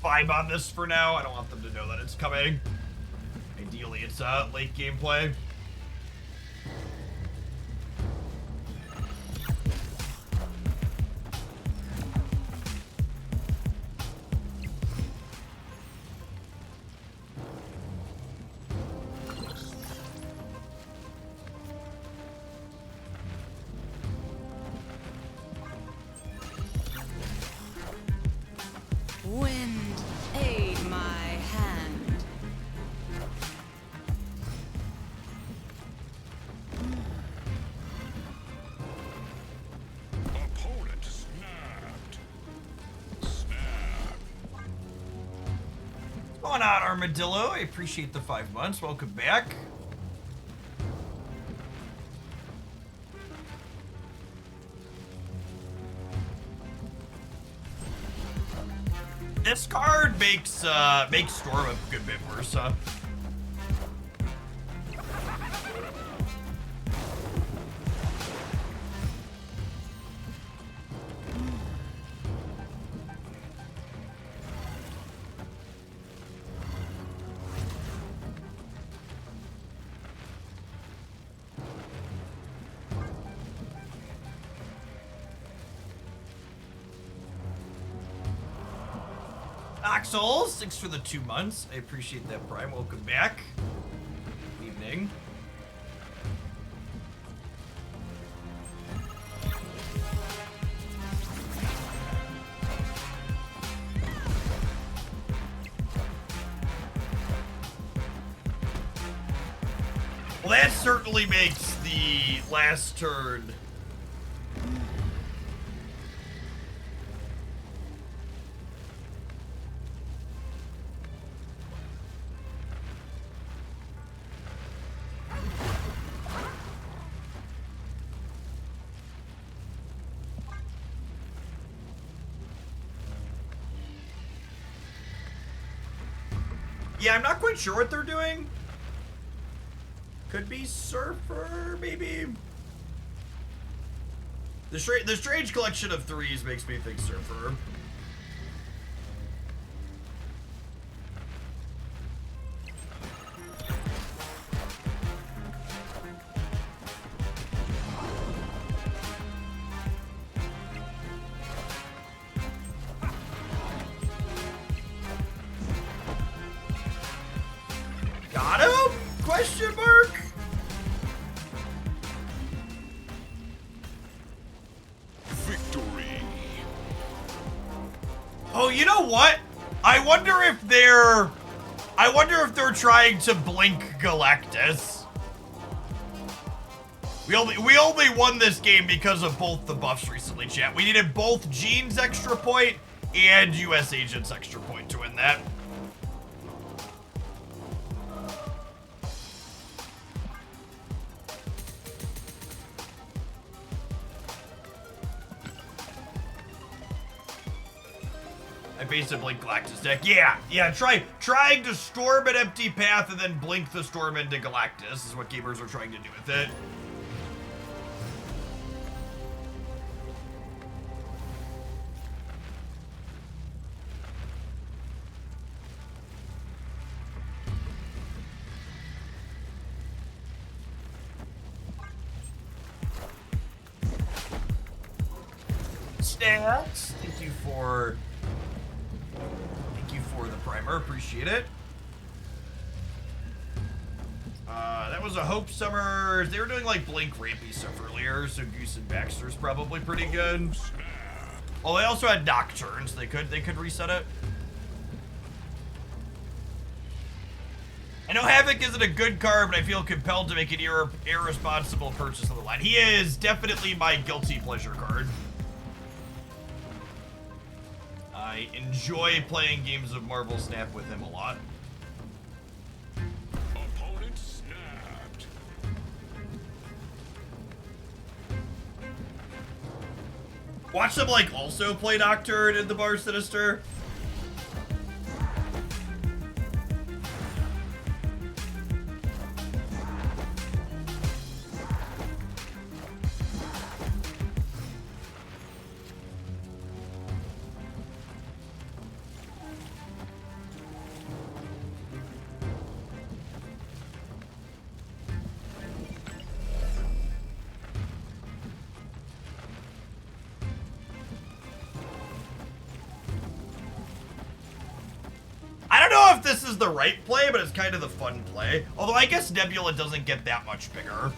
vibe on this for now. I don't want them to know that it's coming. Ideally, it's late gameplay. Wind, aid my hand. Opponent snapped. Snap. What's going on, Armadillo? I appreciate the 5 months. Welcome back. This card makes Storm a good bit worse, huh? Axel, 6 for the 2 months. I appreciate that, Prime. Welcome back. Good evening. Well, that certainly makes the last turn yeah, I'm not quite sure what they're doing. Could be Surfer, maybe? The strange collection of threes makes me think Surfer. Got him? Question mark? Victory. Oh, you know what? I wonder if they're trying to blink Galactus. We only won this game because of both the buffs recently, chat. We needed both Gene's extra point and US Agent's extra point to win that. I basically Galactus deck. Yeah, trying to storm an empty path and then blink the storm into Galactus is what gamers are trying to do with it. Stats. Thank you for the primer. Appreciate it. That was a Hope Summers. They were doing like Blink Rampy stuff earlier, so Goose and Baxter's probably pretty good. Oh, they also had Nocturne, so they could reset it. I know Havoc isn't a good card, but I feel compelled to make an irresponsible purchase of the line. He is definitely my guilty pleasure card. I enjoy playing games of Marvel Snap with him a lot. Opponent snapped. Watch them like also play Nocturne in the Bar Sinister. this is the right play, but it's kind of the fun play. Although I guess Nebula doesn't get that much bigger.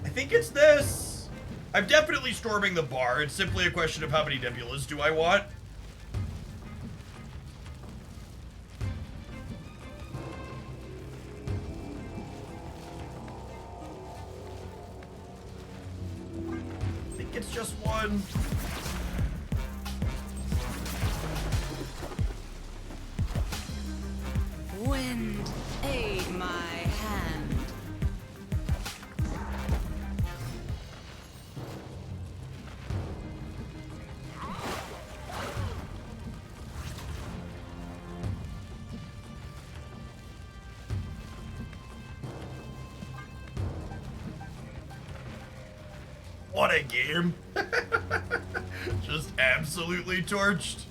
I think it's this. I'm definitely storming the bar. It's simply a question of how many Nebulas do I want. I think it's just one. Wind, aid my hand. What a game. Just absolutely torched.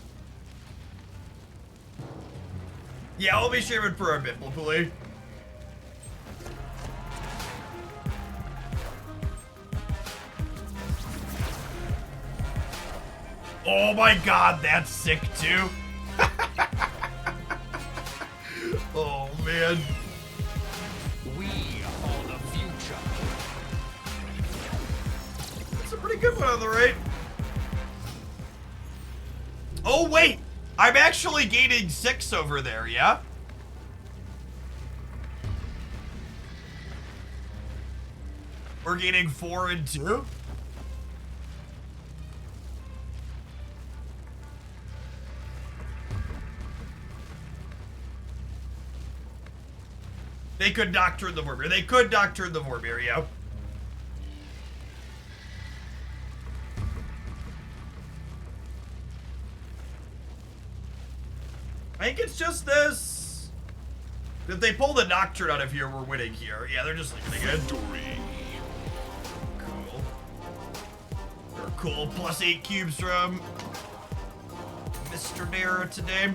Yeah, I'll be streaming for a bit, hopefully. Oh my god, that's sick too. Oh man. We are the future. That's a pretty good one on the right. Oh wait, I'm actually gaining 6 over there, yeah? We're gaining 4 and 2? They could Nocturne the Vormir. They could Nocturne the Vormir, yeah. I think it's just this. If they pull the Nocturne out of here, we're winning here. Yeah, they're just leaving again. Cool. They're cool. Plus 8 cubes from Mr. Dara today.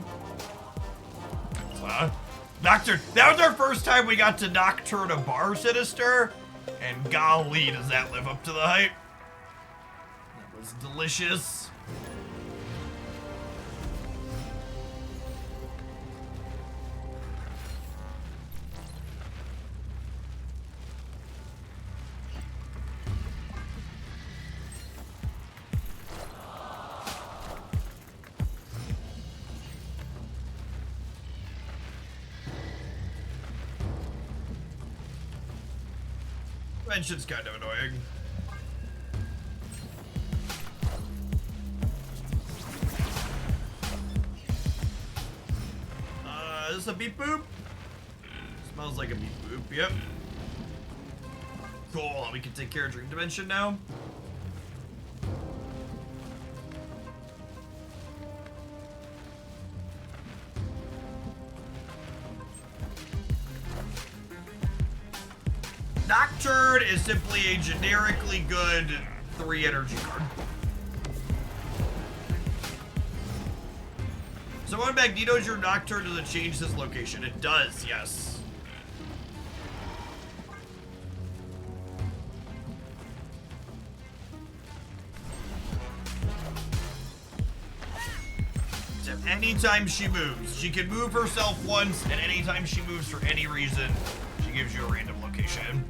Nocturne. That was our first time we got to Nocturne a bar Sinister. And golly, does that live up to the hype? That was delicious. Mention's kind of annoying. Is this a beep boop? Smells like a beep boop, yep. Cool, we can take care of Dream Dimension now. Nocturne is simply a generically good 3 energy card. So on Magneto's your Nocturne, does it change this location? It does, yes. So anytime she moves, she can move herself once, and anytime she moves for any reason, she gives you a random location.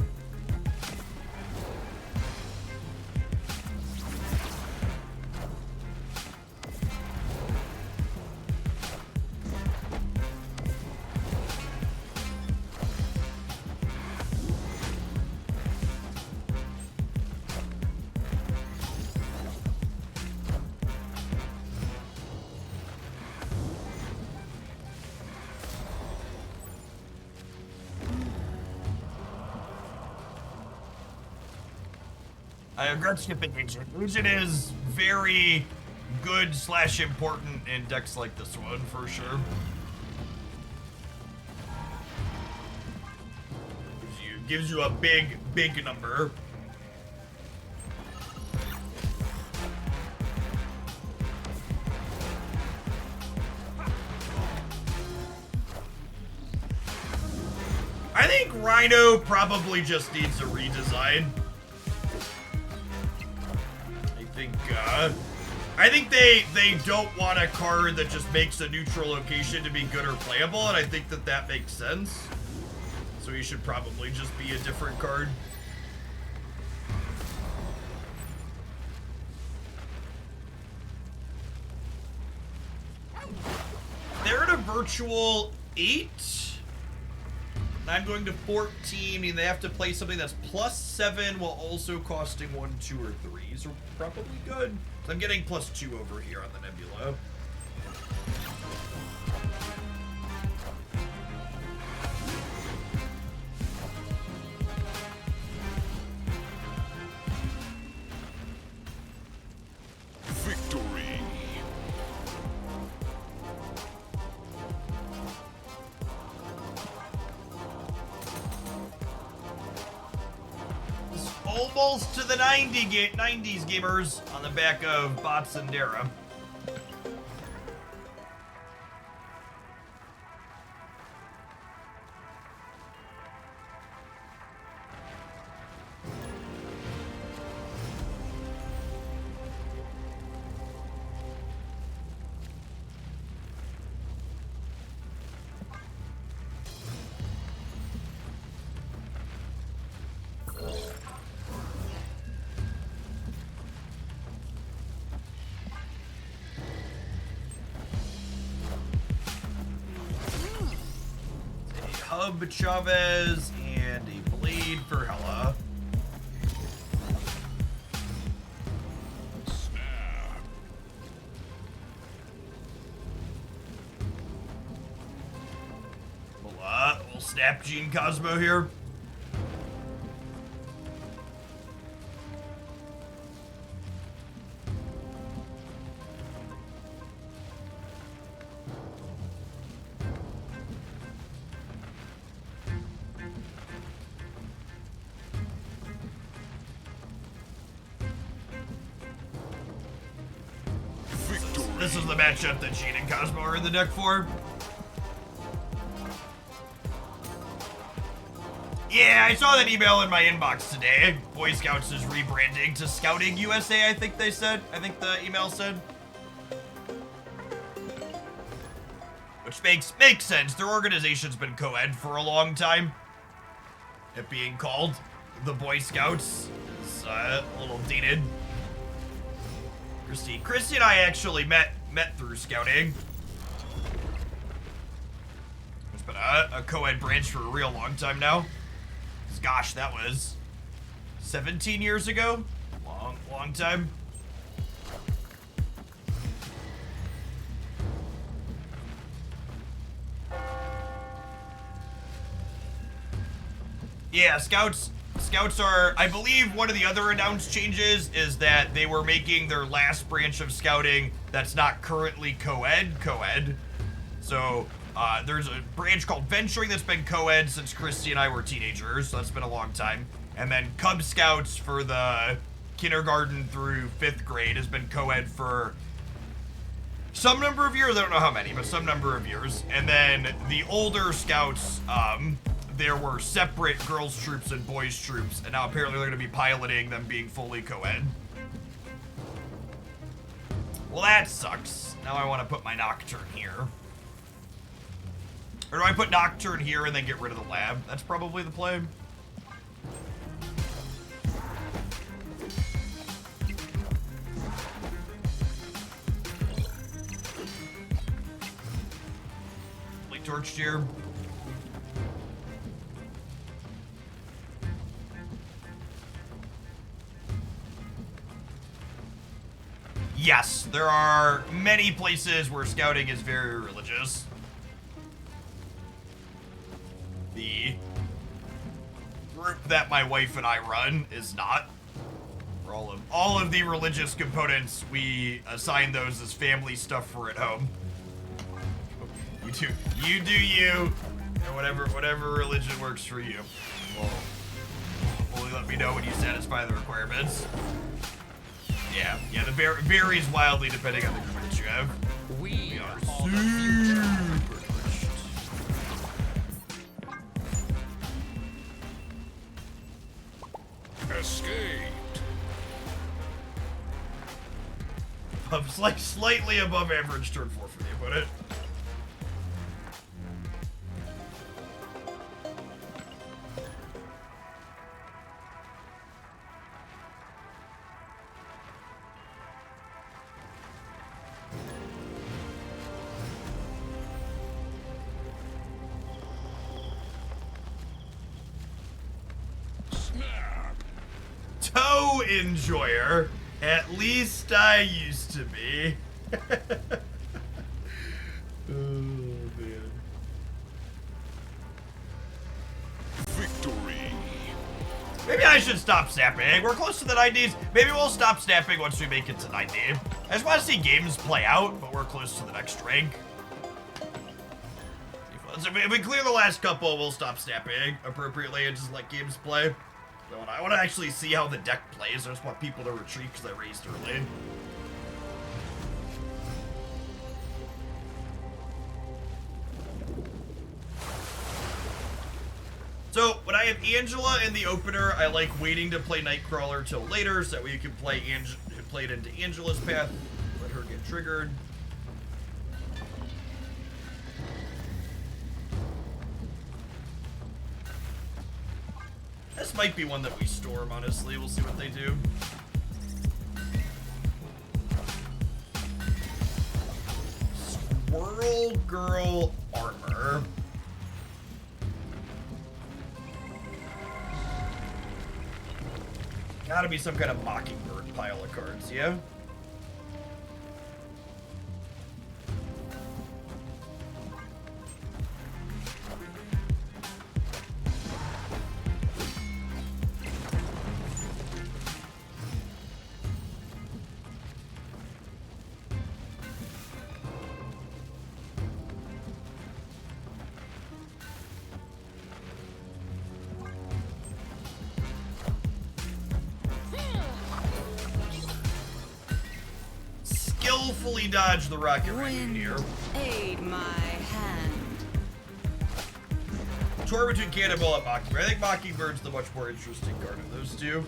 I regret skipping Agent. Agent is very good / important in decks like this one, for sure. Gives you a big number. I think Rhino probably just needs a redesign. I think they don't want a card that just makes a neutral location to be good or playable, and I think that makes sense. So he should probably just be a different card. They're at a virtual 8. And I'm going to 14, meaning they have to play something that's +7 while also costing 1, 2, or 3. So probably good. So I'm getting +2 over here on the Nebula. Victory. Almost to the 90s gamers on the back of Bots and Dara. Hub Chavez and a Blade for Hella. We'll snap Gene Cosmo here. This is the matchup that Gene and Cosmo are in the deck for. Yeah, I saw that email in my inbox today. Boy Scouts is rebranding to Scouting USA, I think they said. I think the email said. Which makes sense. Their organization's been co-ed for a long time. It being called the Boy Scouts is a little dated. Christy and I actually met through Scouting. It's been a co-ed branch for a real long time now. Gosh, that was 17 years ago. Long time. Yeah, Scouts are, I believe one of the other announced changes is that they were making their last branch of Scouting that's not currently co-ed. So, there's a branch called Venturing that's been co-ed since Christy and I were teenagers, so that's been a long time. And then Cub Scouts for the kindergarten through 5th grade has been co-ed for some number of years, I don't know how many, but some number of years. And then the older Scouts, there were separate girls' troops and boys' troops, and now apparently they're going to be piloting them being fully co-ed. Well, that sucks. Now I want to put my Nocturne here. Or do I put Nocturne here and then get rid of the lab? That's probably the play. Blade Torched here. Yes, there are many places where Scouting is very religious. The group that my wife and I run is not. For all of the religious components, we assign those as family stuff for at home. You do you, and whatever religion works for you. Well, only let me know when you satisfy the requirements. Yeah, the varies wildly depending on the group that you have. We are all the future. super pushed. Escaped. Slightly above average turn 4 for the opponent. Snap. Toe enjoyer. At least I used to be. Oh, man. Victory. Maybe I should stop snapping. We're close to the 90s. Maybe we'll stop snapping once we make it to 90. I just want to see games play out, but we're close to the next rank. If we clear the last couple, we'll stop snapping appropriately and just let games play. I want to actually see how the deck plays. I just want people to retreat because I raised early. So, when I have Angela in the opener, I like waiting to play Nightcrawler till later so that we can play it into Angela's path. Let her get triggered. This might be one that we storm, honestly. We'll see what they do. Squirrel Girl Armor. Gotta be some kind of Mockingbird pile of cards, yeah? Skillfully dodge the rocket Wind, here. aid my hand. Tour between Cannonball and Mockingbird. I think Mockingbird's the much more interesting card of those two.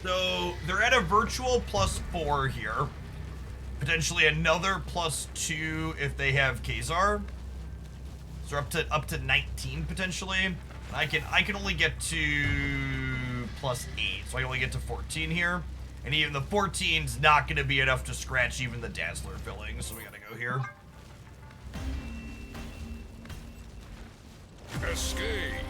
So they're at a virtual +4 here. Potentially another +2 if they have Kazar. So up to 19 potentially. I can only get to +8, so I only get to 14 here. And even the 14's not going to be enough to scratch even the Dazzler filling, so we gotta go here. Escaped.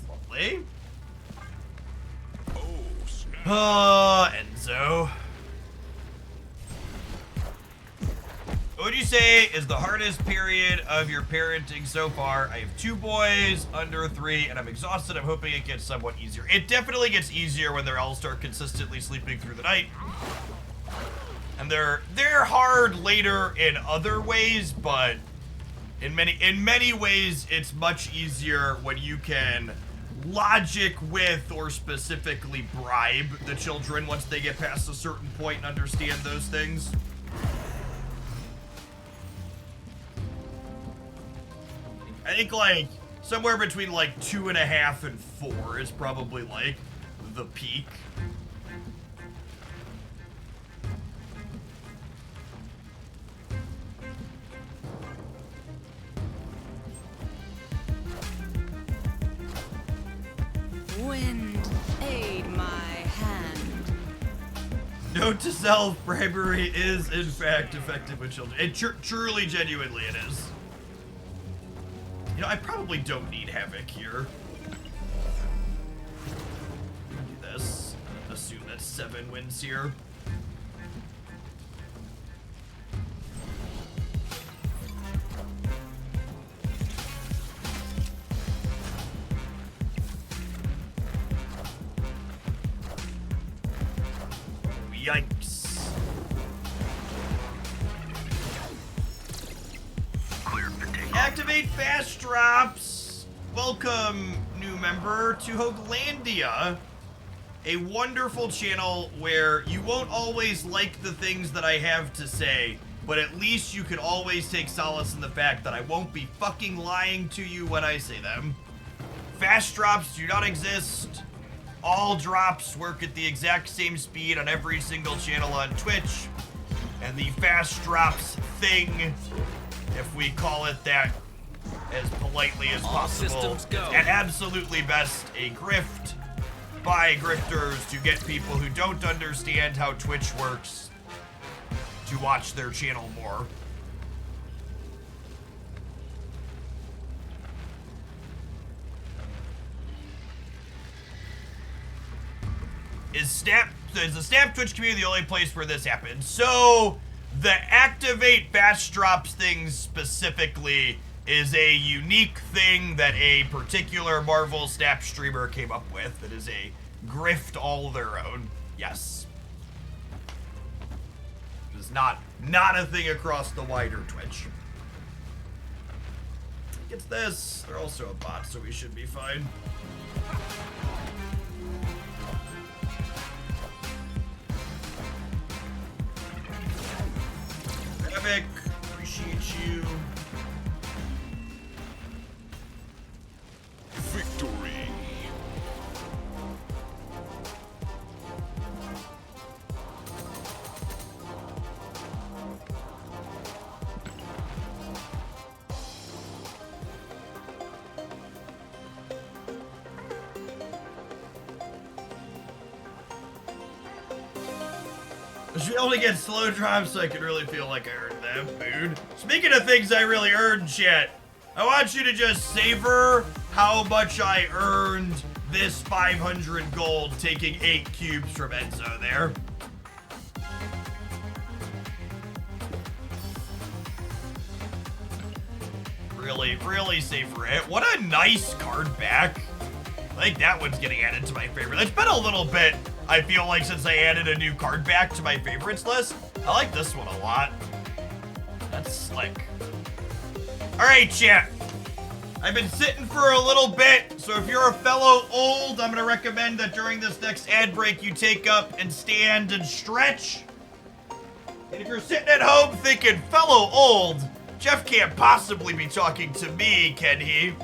Lovely. Oh, snap. Enzo. What would you say is the hardest period of your parenting so far? I have 2 boys under 3, and I'm exhausted. I'm hoping it gets somewhat easier. It definitely gets easier when they're all start consistently sleeping through the night. And they're hard later in other ways, but in many ways, it's much easier when you can logic with or specifically bribe the children once they get past a certain point and understand those things. I think like somewhere between like 2.5 and 4 is probably like the peak. Wind, Note to self, bribery is in fact effective with children. It truly, genuinely it is. You know, I probably don't need Havoc here. Do this. Assume that's 7 wins here. Yikes. Cleared for takeoff. Activate fast drops. Welcome, new member, to Hoaglandia, a wonderful channel where you won't always like the things that I have to say, but at least you can always take solace in the fact that I won't be fucking lying to you when I say them. Fast drops do not exist. All drops work at the exact same speed on every single channel on Twitch. And the fast drops thing, if we call it that as politely as possible, systems go. at absolutely best a grift by grifters to get people who don't understand how Twitch works to watch their channel more. Is the Snap Twitch community the only place where this happens? So, the activate fast drops thing specifically is a unique thing that a particular Marvel Snap streamer came up with that is a grift all their own. Yes. It is not a thing across the wider Twitch. Gets this. They're also a bot, so we should be fine. Havoc, appreciate you. Victory. I should only get slow drops so I can really feel like I earned them, dude. Speaking of things I really earned, shit, I want you to just savor how much I earned this 500 gold taking 8 cubes from Enzo there. Really savor it. What a nice card back. I think that one's getting added to my favorite. It's been a little bit, I feel like, since I added a new card back to my favorites list. I like this one a lot. That's slick. Alright, chat. I've been sitting for a little bit, so if you're a fellow old, I'm gonna recommend that during this next ad break you take up and stand and stretch. And if you're sitting at home thinking, fellow old, Jeff can't possibly be talking to me, can he?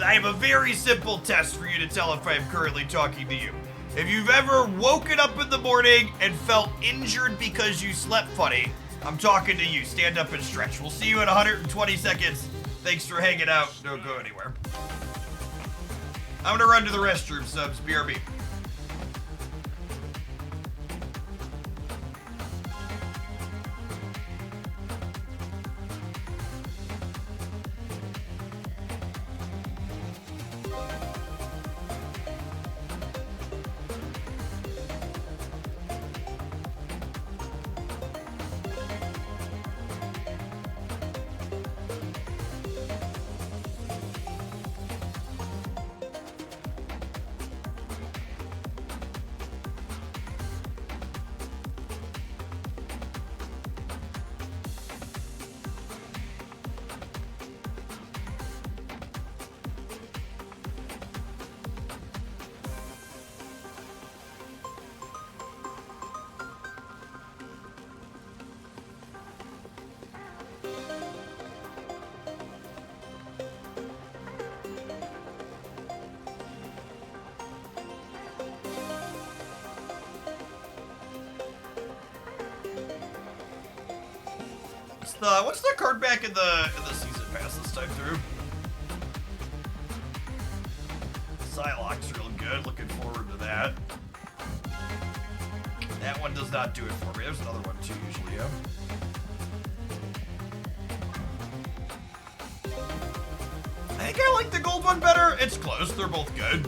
I have a very simple test for you to tell if I am currently talking to you. If you've ever woken up in the morning and felt injured because you slept funny, I'm talking to you. Stand up and stretch. We'll see you in 120 seconds. Thanks for hanging out. Don't go anywhere. I'm gonna run to the restroom, subs. BRB. What's the card back in the season pass this time through? Psylocke's real good. Looking forward to that. That one does not do it for me. There's another one too, usually, yeah. I think I like the gold one better. It's close. They're both good.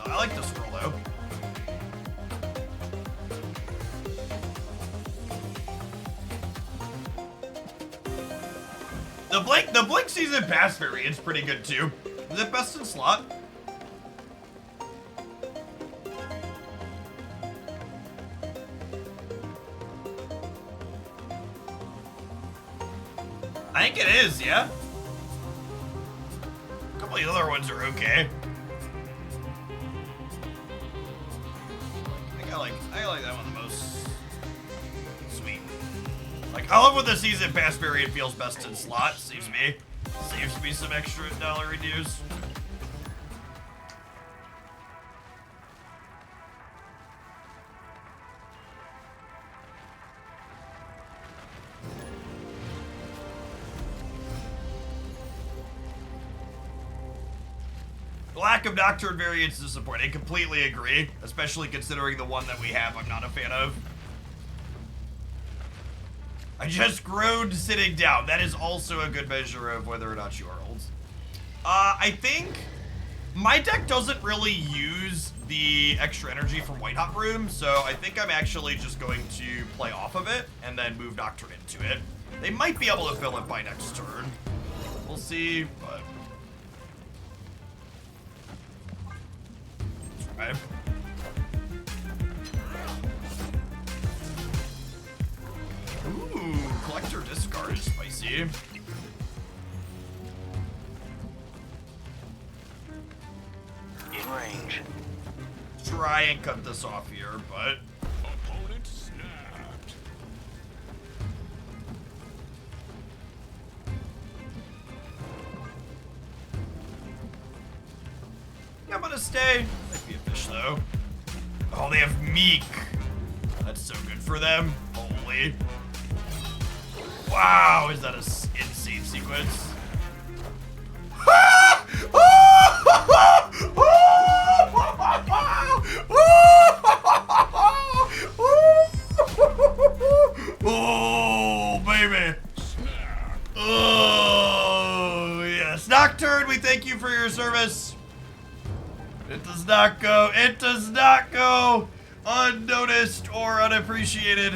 I like the scroll though. The Blink Season Pass variant's pretty good too. Is it best in slot? I think it is, yeah. A couple of the other ones are okay. I like that one the most. Sweet. Like, I love when the season pass variant feels best in slot. Saves me some extra dollar reduce. The lack of Nocturne variants is disappointing. I completely agree, especially considering the one that we have I'm not a fan of. I just groaned sitting down. That is also a good measure of whether or not you are old. I think my deck doesn't really use the extra energy from White Hot Room, so I think I'm actually just going to play off of it and then move Nocturne into it. They might be able to fill it by next turn. We'll see, but... Right. Ooh, collector discard is spicy. In range. Try and cut this off here, but Opponent snapped. yeah, I'm gonna stay. Might be a fish though. Oh, they have Meek. That's so good for them. Holy. Wow, is that a insane sequence? Oh, baby. Oh, yes. Nocturne, we thank you for your service. It does not go unnoticed or unappreciated.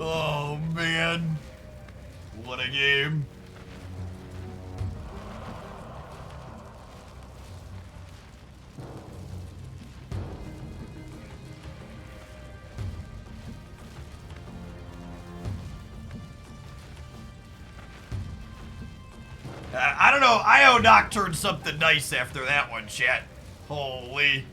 Oh, man. What a game. I don't know. I owe Nocturne something nice after that one, chat. Holy.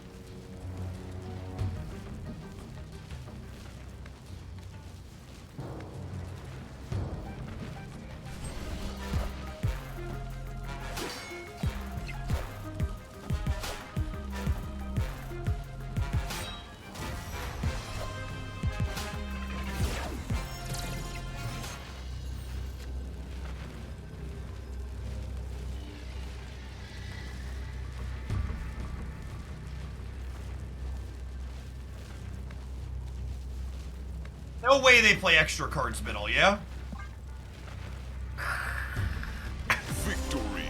No way they play extra cards middle, yeah? Victory.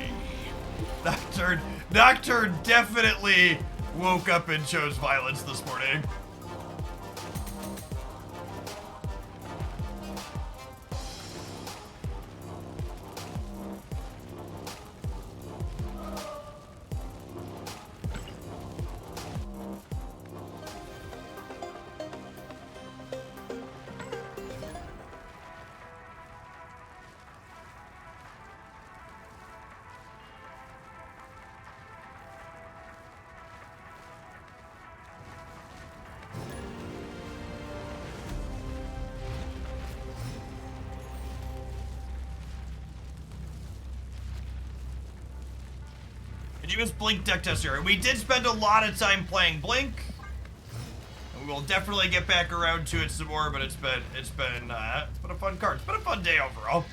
Nocturne definitely woke up and chose violence this morning. Continuous Blink deck test here. We did spend a lot of time playing Blink. We will definitely get back around to it some more, but it's been a fun card. It's been a fun day overall.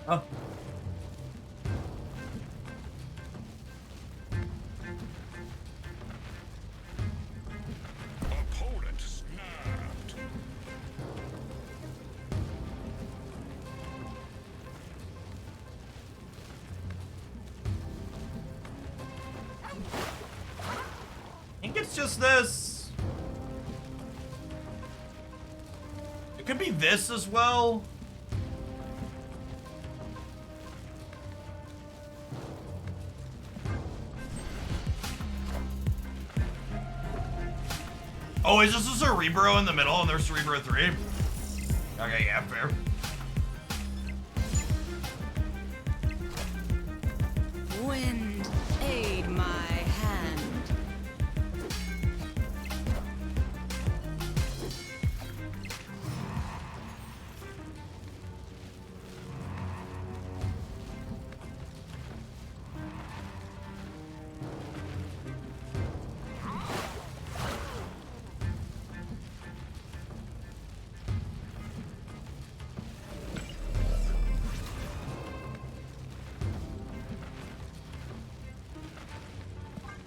Oh. Opponent snapped. I think it's just this. It could be this as well. Oh, is this a Cerebro in the middle and there's Cerebro 3? Okay, yeah, fair. Wind, aid my hand.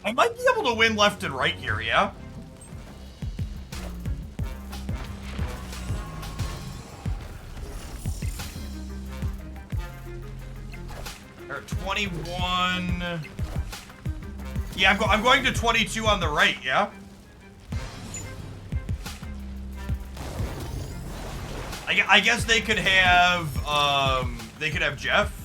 I might be able to win left and right here, yeah? Or 21. Yeah, I'm going to 22 on the right, yeah? I guess they could have Jeff.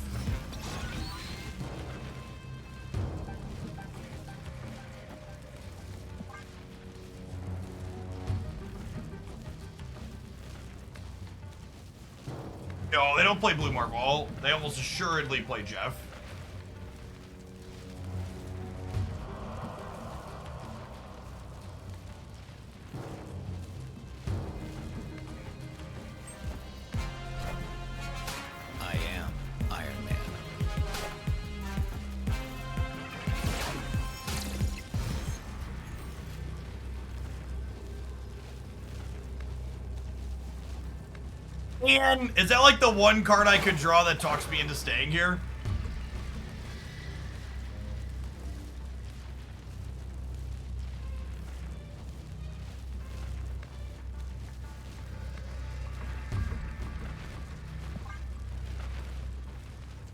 No, they don't play Blue Marvel. They almost assuredly play Jeff. I am Iron Man. And is that like the one card I could draw that talks me into staying here?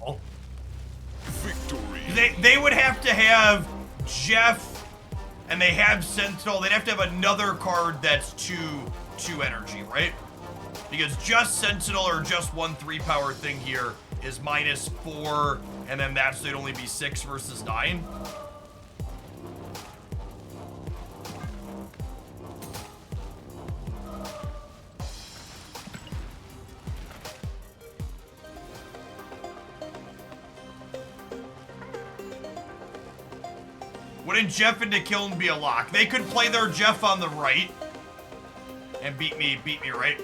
Oh. Victory. They would have to have Jeff, and they have Sentinel. They'd have to have another card that's two energy, right? Because just Sentinel or just 1/3 power thing here is -4, and then that, so it'd only be 6 versus 9. Wouldn't Jeff into Kiln be a lock? They could play their Jeff on the right and beat me right.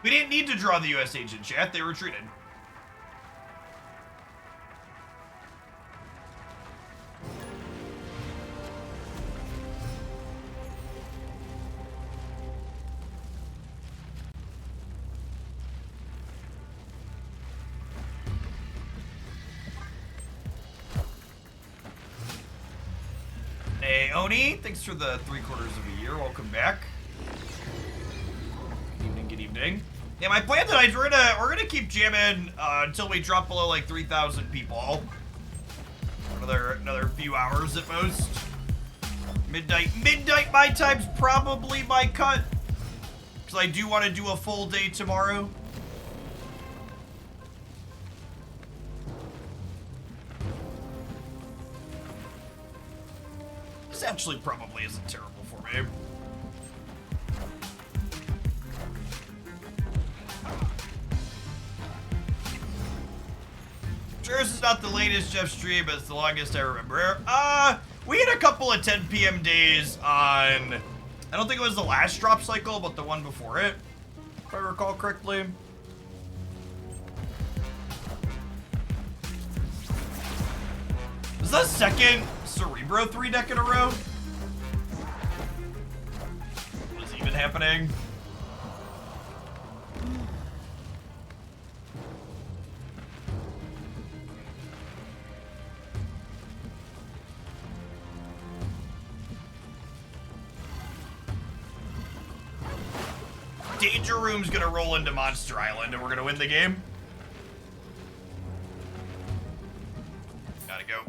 We didn't need to draw the US agent, chat. They retreated. Hey, Oni, thanks for the 3/4 of a year. Welcome back. Good evening, good evening. Yeah, my plan tonight, we're gonna keep jamming until we drop below like 3,000 people. Another few hours at most. Midnight my time's probably my cut, because I do want to do a full day tomorrow. This actually probably isn't terrible for me. Sure, this is not the latest Jeff stream, but it's the longest I remember. We had a couple of 10 p.m. days on, I don't think it was the last drop cycle, but the one before it, if I recall correctly. Is that second Cerebro 3 deck in a row? What is even happening? Danger Room's gonna roll into Monster Island and we're gonna win the game. Gotta go.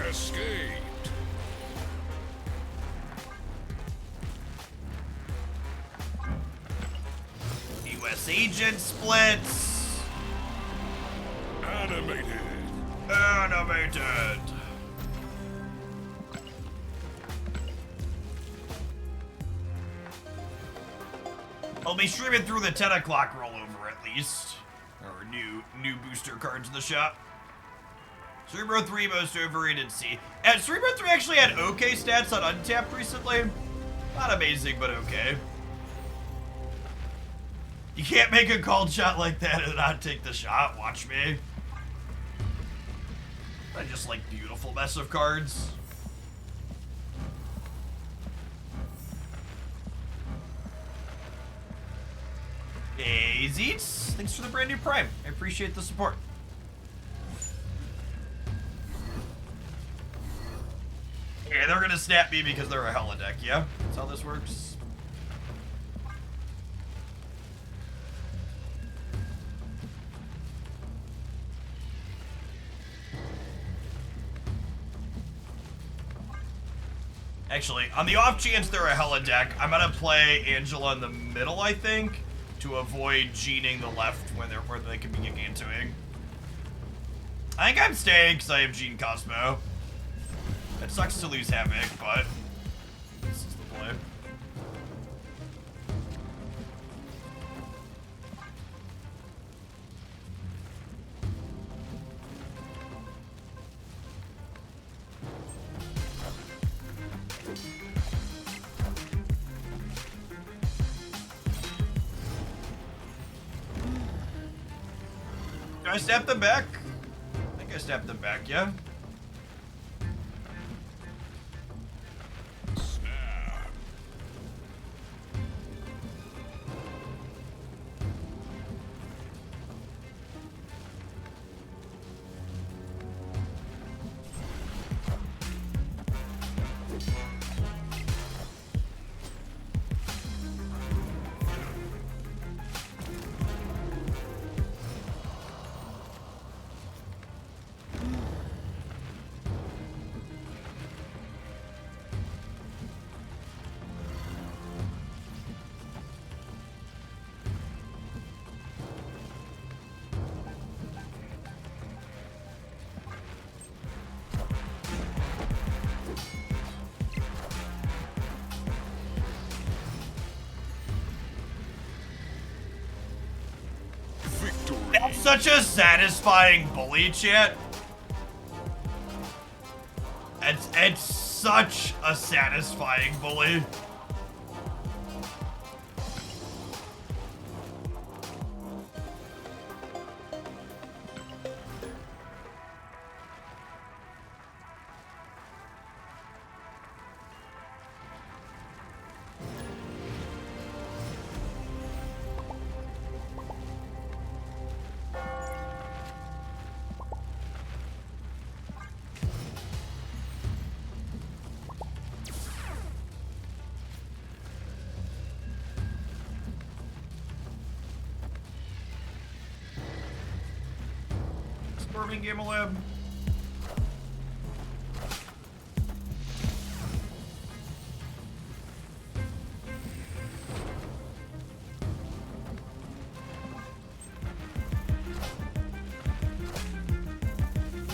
Escaped. US agent splits. Animated. Animated. I'll be streaming through the 10 o'clock rollover at least. Or new booster cards in the shop. Cerebro 3 most overrated C. And Cerebro 3 actually had okay stats on Untapped recently. Not amazing, but okay. You can't make a called shot like that and not take the shot. Watch me. I just like beautiful mess of cards. Hey, Zeets. Thanks for the brand new Prime. I appreciate the support. Yeah, they're gonna snap me because they're a hella deck, yeah? That's how this works. Actually, on the off chance they're a hella deck, I'm gonna play Angela in the middle, I think, to avoid gening the left when where they can be Gigantoing. I think I'm staying because I have Gene Cosmo. It sucks to lose Havoc, but this is the play. Did I stab them back? I think I stabbed them back, yeah? Snap. Victory. That's such a satisfying bully, chat. It's such a satisfying bully. Storming Gamer Lab.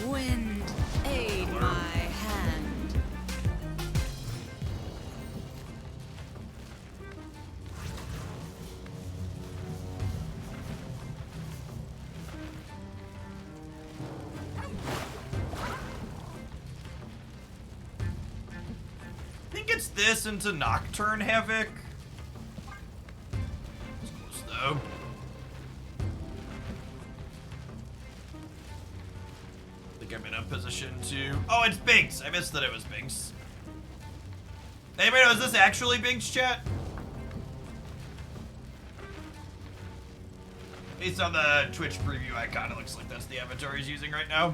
Wind, aid fits this into Nocturne Havoc. It's close though. I think I'm in a position to... Oh, it's Binks. I missed that it was Binks. Anybody know, is this actually Binks, chat? Based on the Twitch preview icon, it looks like that's the avatar he's using right now.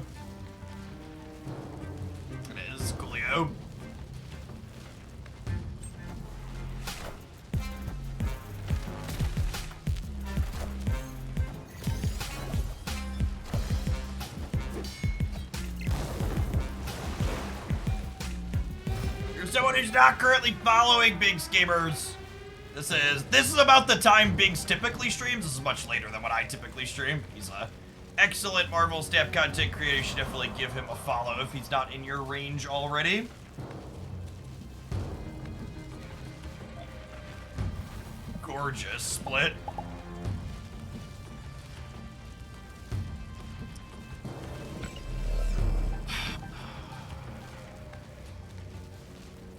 It is Coolio. You're someone who's not currently following Binks gamers. This is about the time Binks typically streams. This is much later than what I typically stream. He's a excellent Marvel Snap content creator. You should definitely give him a follow if he's not in your range already. Gorgeous split.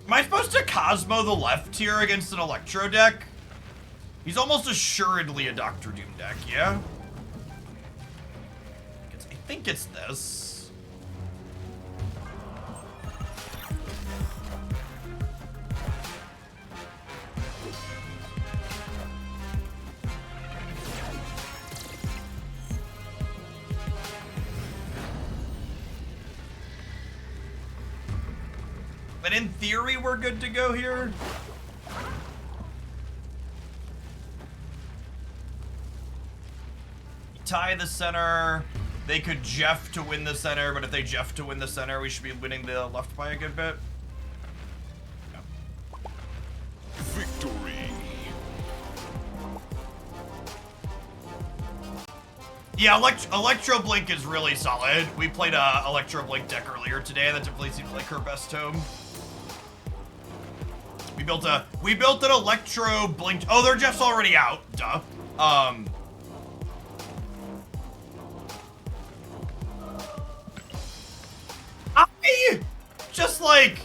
Am I supposed to Cosmo the left here against an Electro deck? He's almost assuredly a Doctor Doom deck, yeah? I think it's this. But in theory, we're good to go here. Tie the center. They could Jeff to win the center, but if they Jeff to win the center, we should be winning the left by a good bit. Yeah. Victory. Yeah, Electro Blink is really solid. We played a Electro Blink deck earlier today. That definitely seems like her best home. We built an Electro Blink. Oh, their Jeff's already out. Duh. I just like,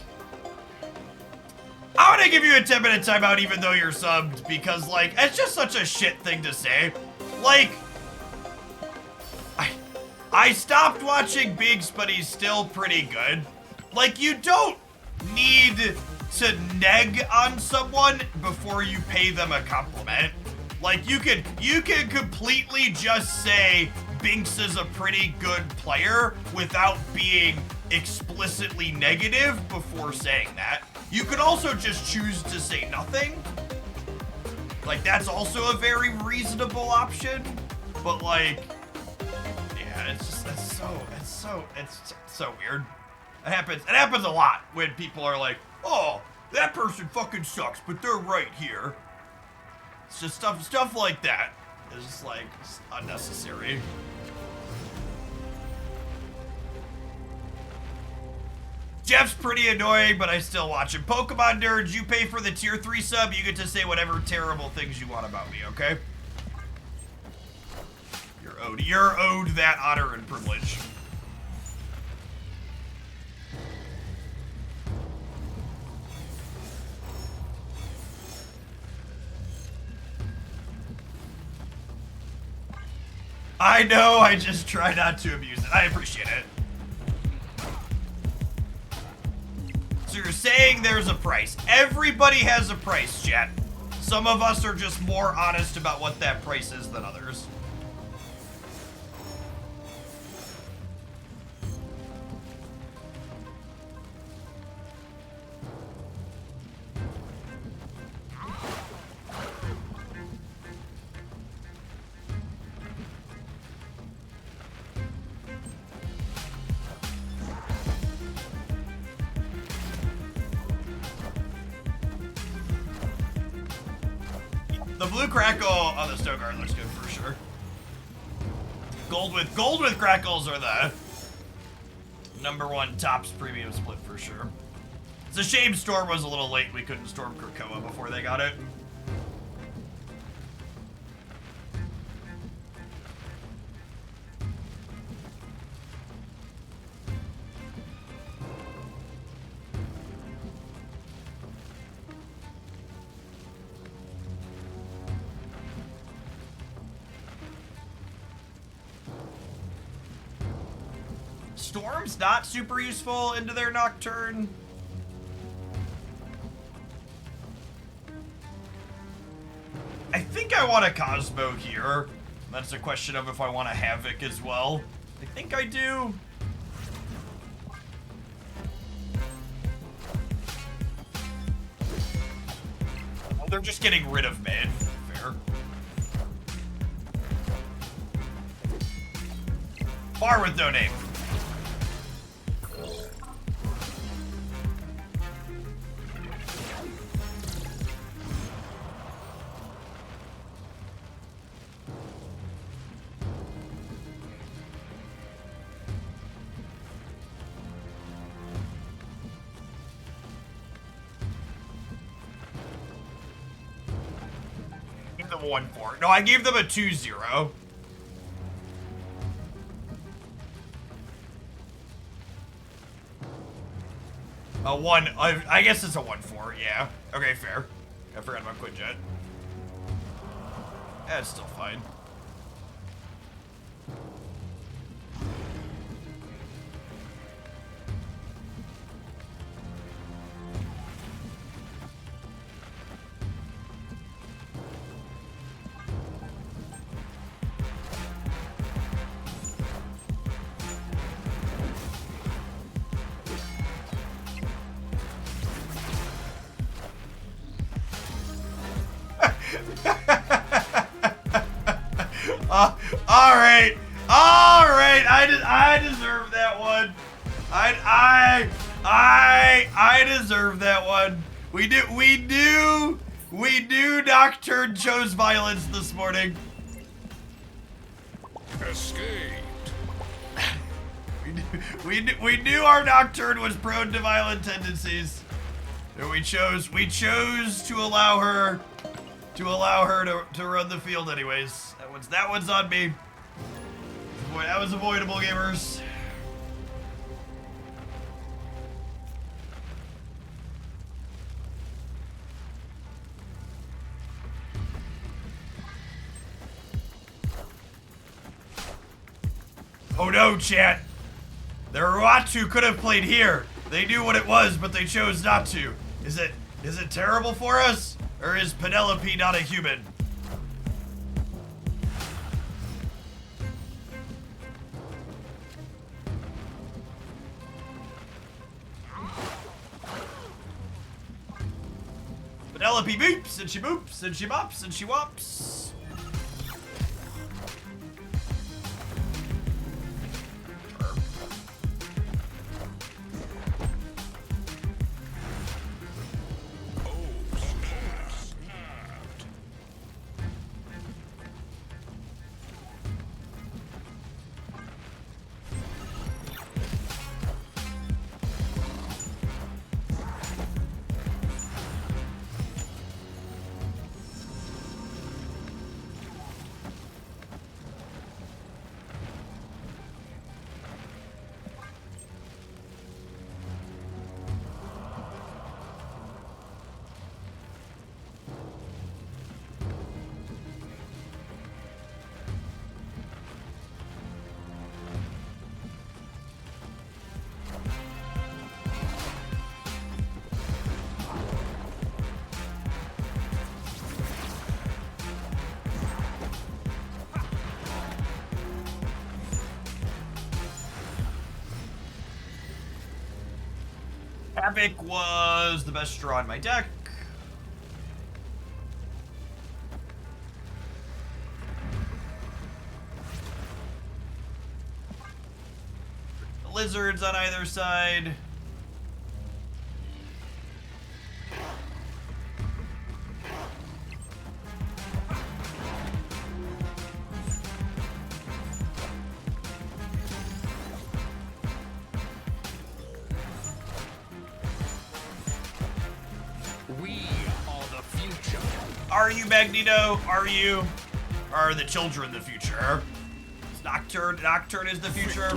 I'm gonna give you a 10-minute timeout even though you're subbed because like, it's just such a shit thing to say. Like, I stopped watching Biggs, but he's still pretty good. Like, you don't need to neg on someone before you pay them a compliment. Like, you can completely just say Binks is a pretty good player without being explicitly negative before saying that. You could also just choose to say nothing. Like, that's also a very reasonable option. But like, yeah, it's just, it's so weird. It happens a lot when people are like, oh, that person fucking sucks, but they're right here. It's just stuff like that. It's just like, it's unnecessary. Jeff's pretty annoying, but I still watch him. Pokemon nerds, you pay for the tier 3 sub, you get to say whatever terrible things you want about me, okay? You're owed that honor and privilege. I know, I just try not to abuse it. I appreciate it. So you're saying there's a price. Everybody has a price, chat. Some of us are just more honest about what that price is than others. The blue crackle on the Stogard looks good for sure. Gold with crackles are the #1 tops premium split for sure. It's a shame Storm was a little late. We couldn't storm Krakoa before they got it. Storm's not super useful into their Nocturne. I think I want a Cosmo here. That's a question of if I want a Havoc as well. I think I do. Well, they're just getting rid of mid. Fair. Bar with no name. Give them a 1-4. No, I gave them a 2-0. A 1, I guess it's a 1-4, yeah. Okay, fair. I forgot about Quinjet. That's still fine. All right. I deserve that one. I deserve that one. We do. Nocturne chose violence this morning. Escaped. We knew our Nocturne was prone to violent tendencies. And we chose to allow her to run the field anyways. That one's on me. Boy, that was avoidable, gamers. Oh no, chat. The Ruatu could have played here. They knew what it was, but they chose not to. Is it terrible for us? Or is Penelope not a human? Penelope beeps, and she boops, and she bops, and she wops. Havoc was the best draw in my deck. Lizards on either side. Are you, Magneto? Are the children the future? Is Nocturne is the future?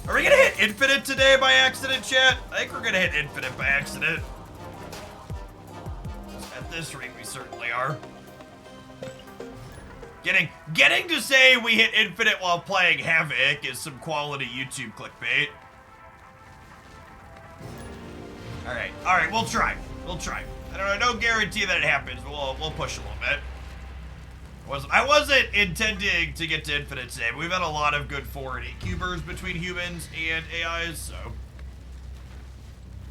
Are we gonna hit Infinite today by accident, chat? I think we're gonna hit Infinite by accident. At this rate, we certainly are. Getting to say we hit infinite while playing Havoc is some quality YouTube clickbait. All right, we'll try. I don't know, no guarantee that it happens, but we'll push a little bit. I wasn't intending to get to infinite today, but we've had a lot of good 4 and 8 cubers between humans and AIs, so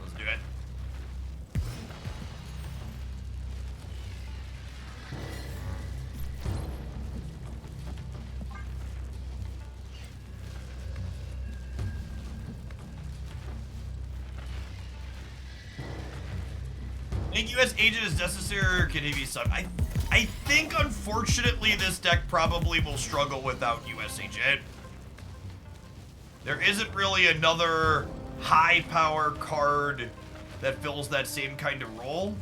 let's do it. I think US agent is necessary, or can he be sub? I think, unfortunately, this deck probably will struggle without US agent. There isn't really another high power card that fills that same kind of role.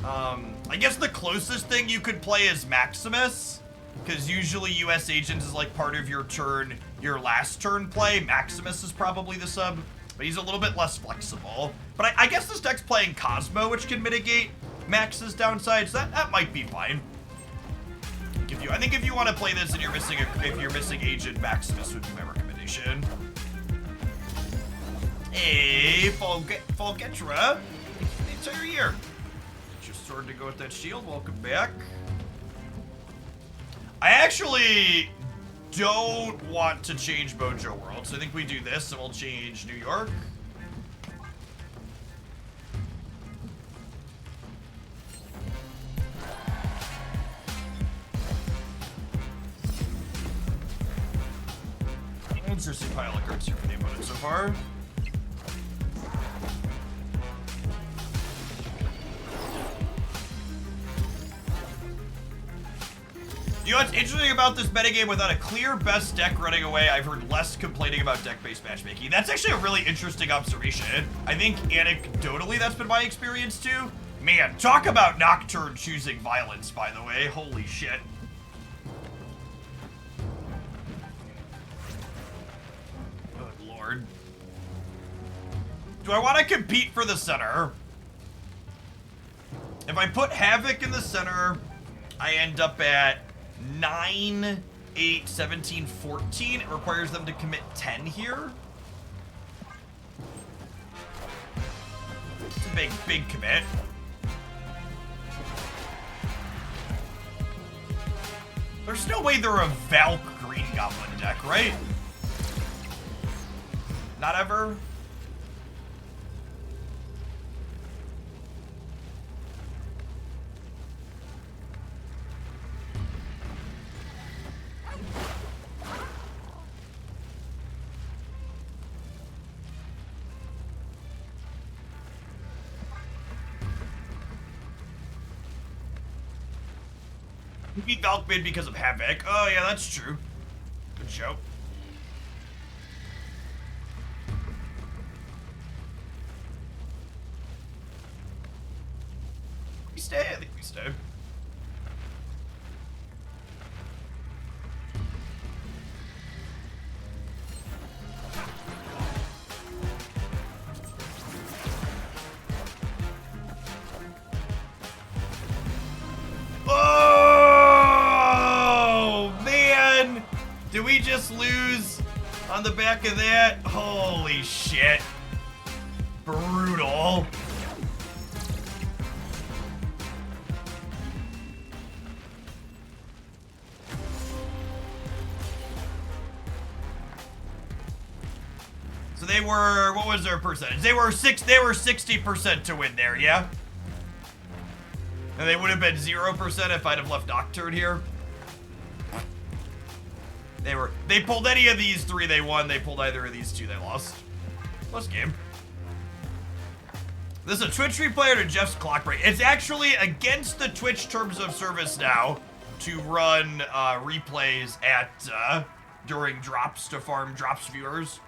I guess the closest thing you could play is Maximus, because usually US agent is like part of your turn, your last turn play. Maximus is probably the sub. But he's a little bit less flexible. But I guess this deck's playing Cosmo, which can mitigate Max's downsides. That might be fine. I think if you want to play this and you're missing Agent, Maximus would be my recommendation. Hey, Falgetra, the entire year. Get your sword to go with that shield. Welcome back. I actually don't want to change Mojo World, so I think we do this and we'll change New York. Interesting pile of cards here for the opponent so far. You know what's interesting about this metagame? Without a clear best deck running away, I've heard less complaining about deck-based matchmaking. That's actually a really interesting observation. I think anecdotally that's been my experience too. Man, talk about Nocturne choosing violence, by the way. Holy shit. Good lord. Do I want to compete for the center? If I put Havoc in the center, I end up at 9, 8, 17, 14. It requires them to commit 10 here. It's a big commit. There's no way they're a Valk Green Goblin deck, right? Not ever? You beat Valk mid because of Havoc. Oh yeah, that's true. Good show. We stay? I think we stay. Did we just lose on the back of that? Holy shit. Brutal. So they were, what was their percentage? They were 60% to win there, yeah? And they would have been 0% if I'd have left Nocturne here. They pulled any of these 3, they won. They pulled either of these 2, they lost. Close game. This is a Twitch replay or Jeff's clock break. It's actually against the Twitch terms of service now to run replays at during drops to farm drops viewers.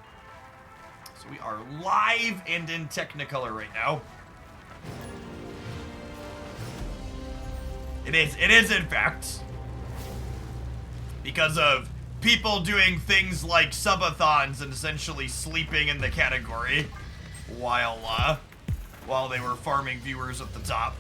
So we are live and in Technicolor right now. It is in fact. Because of people doing things like subathons and essentially sleeping in the category while they were farming viewers at the top.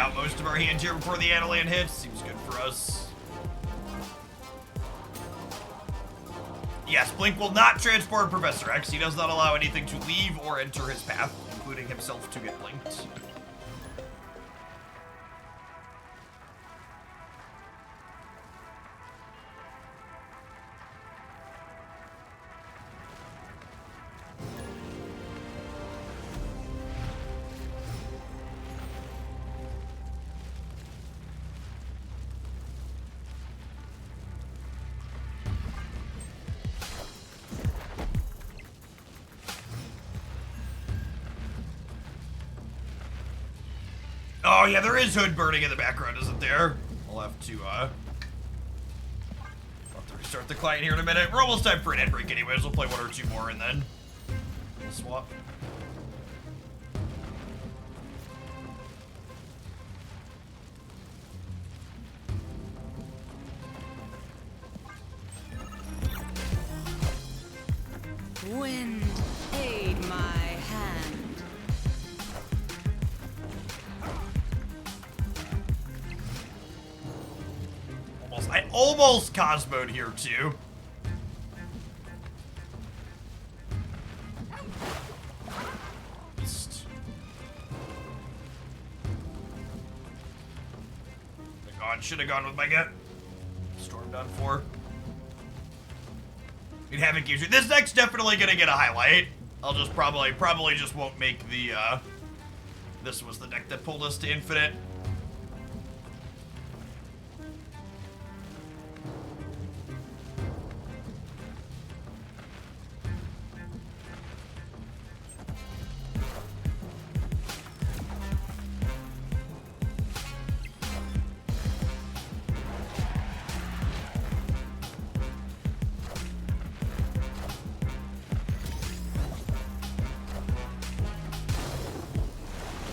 out most of our hand here before the Analan hits. Seems good for us. Yes, Blink will not transport Professor X. He does not allow anything to leave or enter his path, including himself, to get blinked. Oh yeah, there is hood burning in the background, isn't there? We'll have to restart the client here in a minute. We're almost time for an end break anyways. We'll play one or two more and then we'll swap. Wind, aid my hand. I almost Cosmo'd here too. Beast. Should have gone with my gut. Stormed on 4. We'd have it gives you. This deck's definitely gonna get a highlight. I'll just probably just won't make the this was the deck that pulled us to infinite.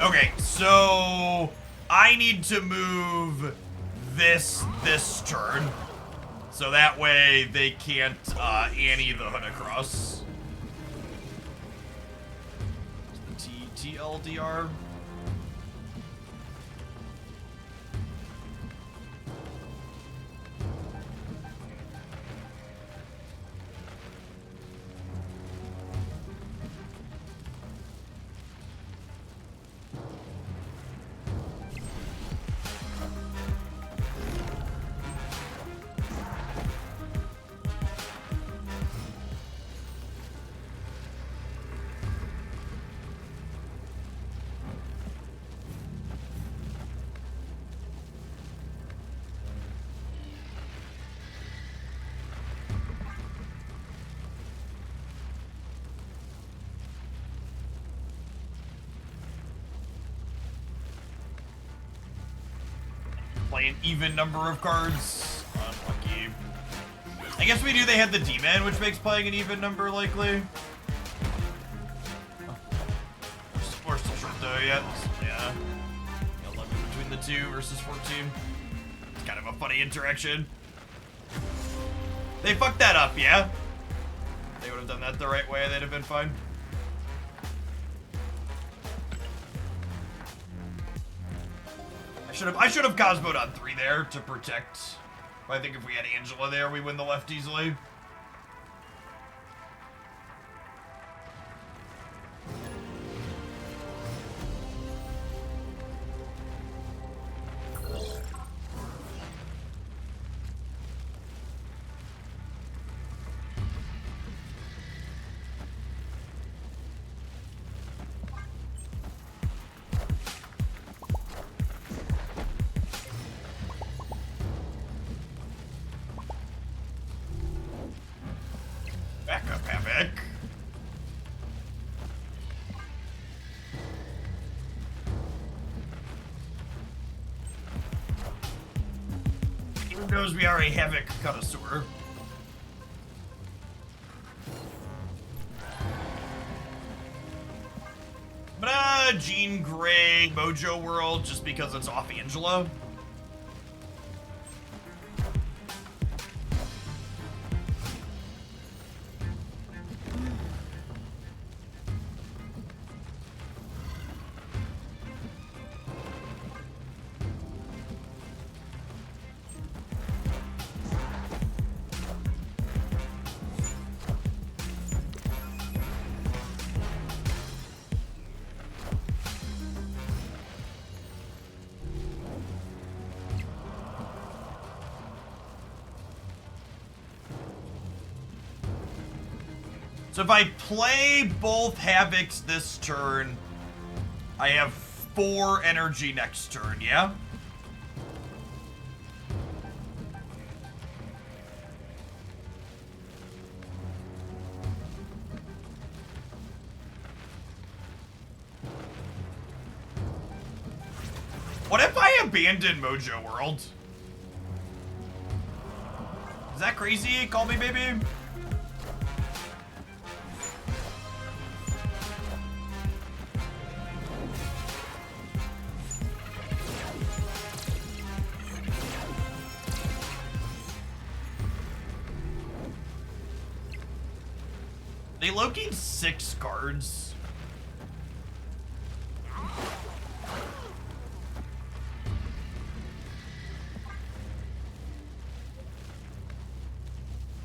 Okay, so I need to move this turn, so that way they can't Annie the hood across. The TLDR. Play an even number of cards. Unlucky. I guess we knew they had the D-Man, which makes playing an even number likely. We're still short though yet. Yeah. 11 between the 2 versus 14. It's kind of a funny interaction. They fucked that up, yeah? They would have done that the right way, they'd have been fine. I should have Cosmo'd on 3 there to protect. But I think if we had Angela there, we win the left easily. Backup Havoc. Who knows we are a Havoc connoisseur? Jean Grey Mojo World just because it's off Angela. So if I play both Havocs this turn, I have 4 energy next turn, yeah? What if I abandon Mojo World? Is that crazy? Call me baby. They located 6 cards.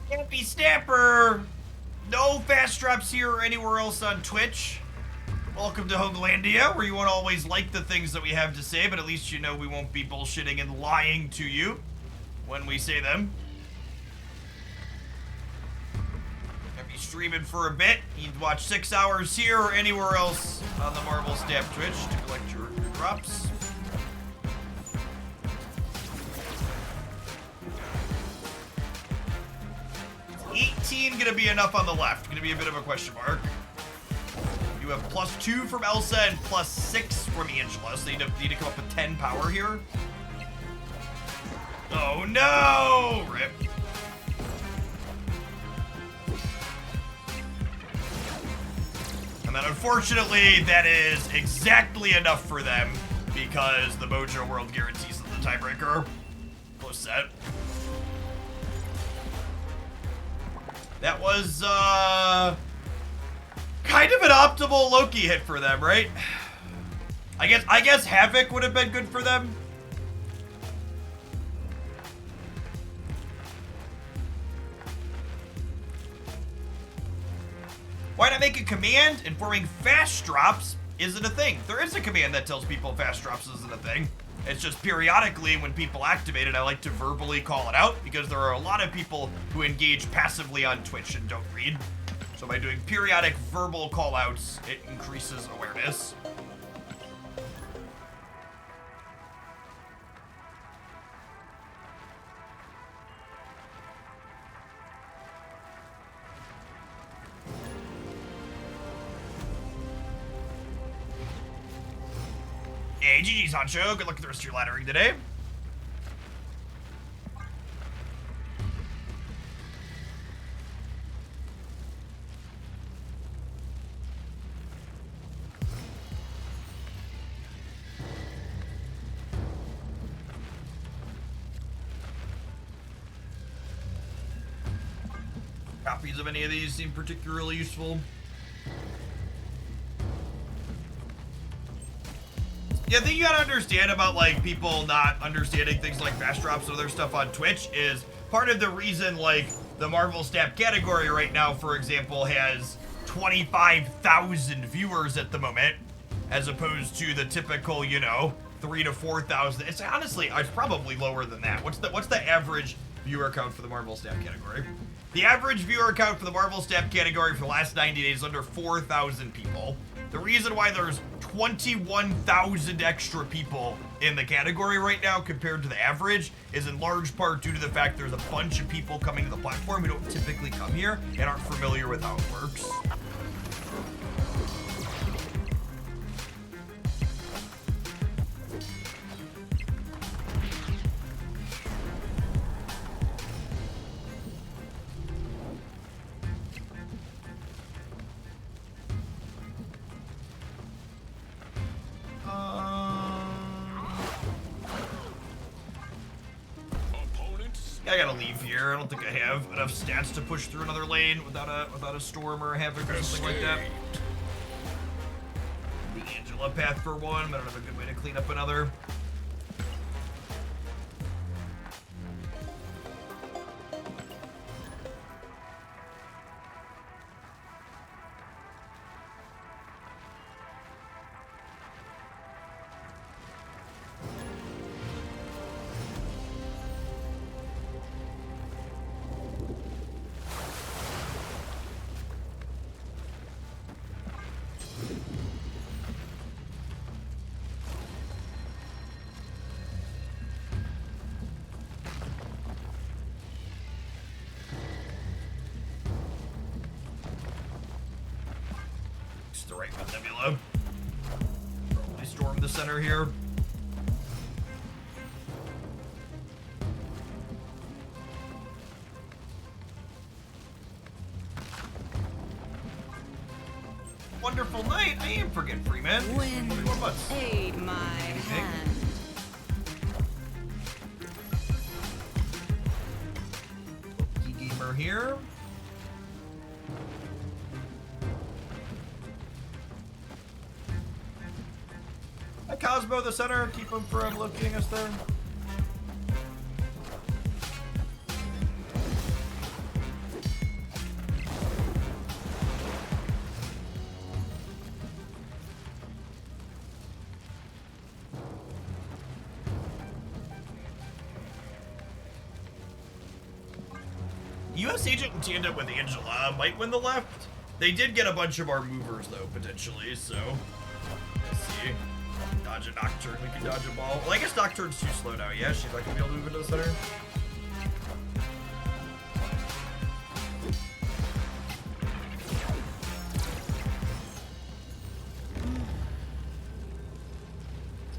Happy Snapper! No fast drops here or anywhere else on Twitch. Welcome to Hoaglandia, where you won't always like the things that we have to say, but at least you know we won't be bullshitting and lying to you when we say them. Gonna be streaming for a bit. You can watch 6 hours here or anywhere else on the Marvel Stab Twitch to collect your drops. 18 gonna be enough on the left. Gonna be a bit of a question mark. You have +2 from Elsa and +6 from Angela, so you need to come up with 10 power here. Oh no! Rip. And then unfortunately, that is exactly enough for them because the Mojo World guarantees them the tiebreaker. Close set. That was, kind of an optimal Loki hit for them, right? I guess Havoc would have been good for them. Why not make a command? Informing fast drops isn't a thing. There is a command that tells people fast drops isn't a thing. It's just periodically when people activate it, I like to verbally call it out because there are a lot of people who engage passively on Twitch and don't read. So by doing periodic verbal call outs, it increases awareness. Hey, GG's Honcho. Good luck with the rest of your laddering today. Copies of any of these seem particularly useful. Yeah, the thing you gotta understand about, like, people not understanding things like fast drops and other stuff on Twitch is part of the reason, like, the Marvel Snap category right now, for example, has 25,000 viewers at the moment, as opposed to the typical, you know, 3,000 to 4,000. It's honestly, it's probably lower than that. What's the average viewer count for the Marvel Snap category? The average viewer count for the Marvel Snap category for the last 90 days is under 4,000 people. The reason why there's 21,000 extra people in the category right now compared to the average is in large part due to the fact there's a bunch of people coming to the platform who don't typically come here and aren't familiar with how it works. I gotta leave here. I don't think I have enough stats to push through another lane without a storm or a havoc or something like that. The Angela path for one, but I don't have a good way to clean up another. to the right with Nebula. Probably storm the center here. Wonderful night. I am forget Freeman. Wind, 41 months. aid my hand. Gamer here. Hi, Cosmo, the center. Keep him from looking us there. US agent in tandem with Angela might win the left. They did get a bunch of our movers though, potentially, so let's see. Dodge a Nocturne, we can dodge a ball. Well, I guess Nocturne's too slow now. Yeah, she's not gonna be able to move into the center.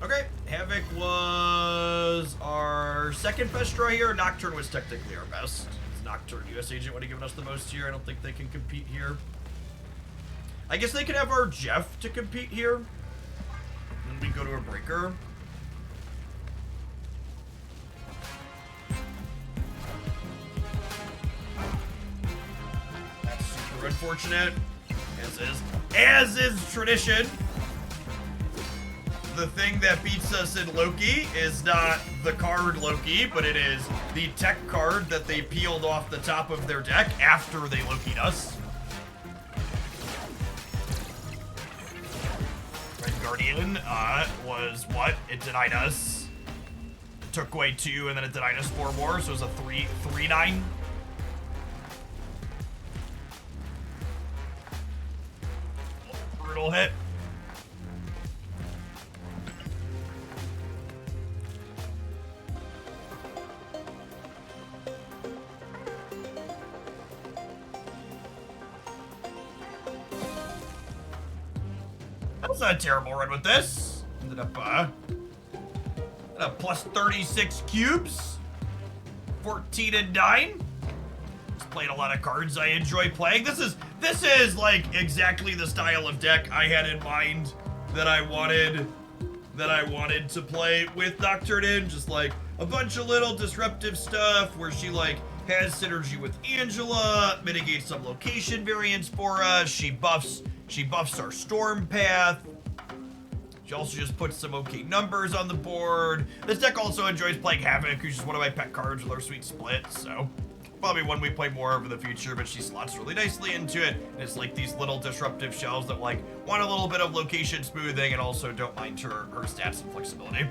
Okay, Havoc was our second best draw here. Nocturne was technically our best. Nocturne US agent would have given us the most here. I don't think they can compete here. I guess they could have our Jeff to compete here. Then we go to a breaker. That's super unfortunate. As is tradition. The thing that beats us in Loki is not the card Loki, but it is the tech card that they peeled off the top of their deck after they Loki'd us. Red Guardian was what? It denied us. It took away 2 and then it denied us 4 more, so it was a 3-9. Brutal hit. That's not a terrible run with this. Ended up at a plus 36 cubes. 14 and 9. Just played a lot of cards I enjoy playing. This is like exactly the style of deck I had in mind that I wanted to play with Nocturne in. Just like a bunch of little disruptive stuff where she like has synergy with Angela, mitigates some location variance for us. She buffs our storm path. She also just puts some okay numbers on the board. This deck also enjoys playing Havoc, who's just one of my pet cards with our sweet split, so probably one we play more over the future, but she slots really nicely into it. And it's like these little disruptive shells that like want a little bit of location smoothing and also don't mind her stats and flexibility.